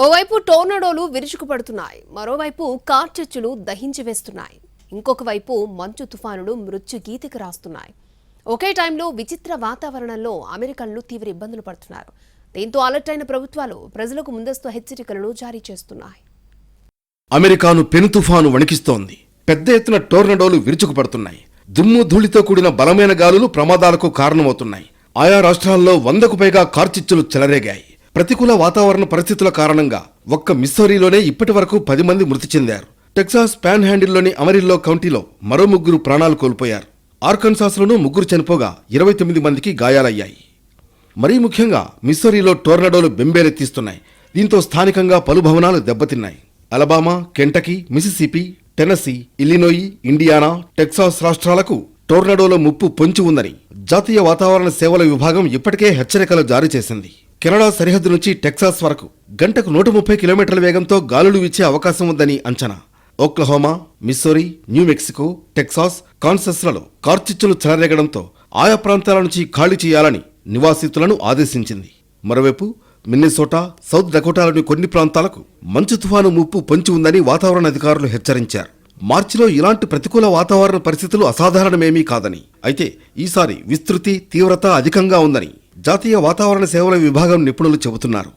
ఓవైపు టోర్నడోలు విరుచుకుపడుతున్నాయి, మరోవైపు కార్చిచ్చులు దహించి వేస్తున్నాయి, ఇంకొక వైపు మంచు తుఫానులు మృత్యు గీతికి రాస్తున్నాయి. ఒకే టైంలో విచిత్ర వాతావరణంలో అమెరికన్లు తీవ్ర ఇబ్బందులు పడుతున్నారు. దీంతో అలర్ట్ అయిన ప్రభుత్వాలు ప్రజలకు ముందస్తు హెచ్చరికలను జారీ చేస్తున్నాయి. అమెరికాను పెను తుఫాను వణికిస్తోంది. పెద్ద ఎత్తున టోర్నడోలు విరుచుకుపడుతున్నాయి. దుమ్ము ధూళితో కూడిన బలమైన గాలులు ప్రమాదాలకు కారణమవుతున్నాయి. ఆయా రాష్ట్రాల్లో 100కు పైగా కార్చిచ్చులు చెలరేగాయి. ప్రతికూల వాతావరణ పరిస్థితుల కారణంగా ఒక్క మిస్సౌరీలోనే ఇప్పటి వరకు 10 మంది మృతి చెందారు. టెక్సాస్ పాన్ హ్యాండిల్లోని అమరిల్లో కౌంటీలో మరో 3 ప్రాణాలు కోల్పోయారు. ఆర్కన్సాస్లోనూ 3 చనిపోగా 29 మందికి గాయాలయ్యాయి. మరీ ముఖ్యంగా మిస్సౌరీలో టోర్నడోలు బెంబేలెత్తిస్తున్నాయి. దీంతో స్థానికంగా పలు భవనాలు దెబ్బతిన్నాయి. Alabama, Kentucky, Mississippi, Tennessee, Illinois, Indiana, Texas రాష్ట్రాలకు టోర్నడోల ముప్పు పొంచి ఉందని జాతీయ వాతావరణ సేవల విభాగం ఇప్పటికే హెచ్చరికలు జారీ చేసింది. కెనడా సరిహద్దు నుంచి టెక్సాస్ వరకు గంటకు 130 కిలోమీటర్ల వేగంతో గాలులు వీచే అవకాశం ఉందని అంచనా. Oklahoma, Missouri, New Mexico, Texas, కాన్సస్లలో కార్చిచ్చులు చెలరేగడంతో ఆయా ప్రాంతాల నుంచి ఖాళీ చేయాలని నివాసితులను ఆదేశించింది. మరోవైపు మిన్నెసోటా, సౌత్ డకోటాలోని కొన్ని ప్రాంతాలకు మంచు తుఫాను ముప్పు పొంచి ఉందని వాతావరణ అధికారులు హెచ్చరించారు. మార్చిలో ఇలాంటి ప్రతికూల వాతావరణ పరిస్థితులు అసాధారణమేమీ కాదని, అయితే ఈసారి విస్తృతి, తీవ్రత అధికంగా ఉందని జాతీయ వాతావరణ సేవల విభాగం నిపుణులు చెబుతున్నారు.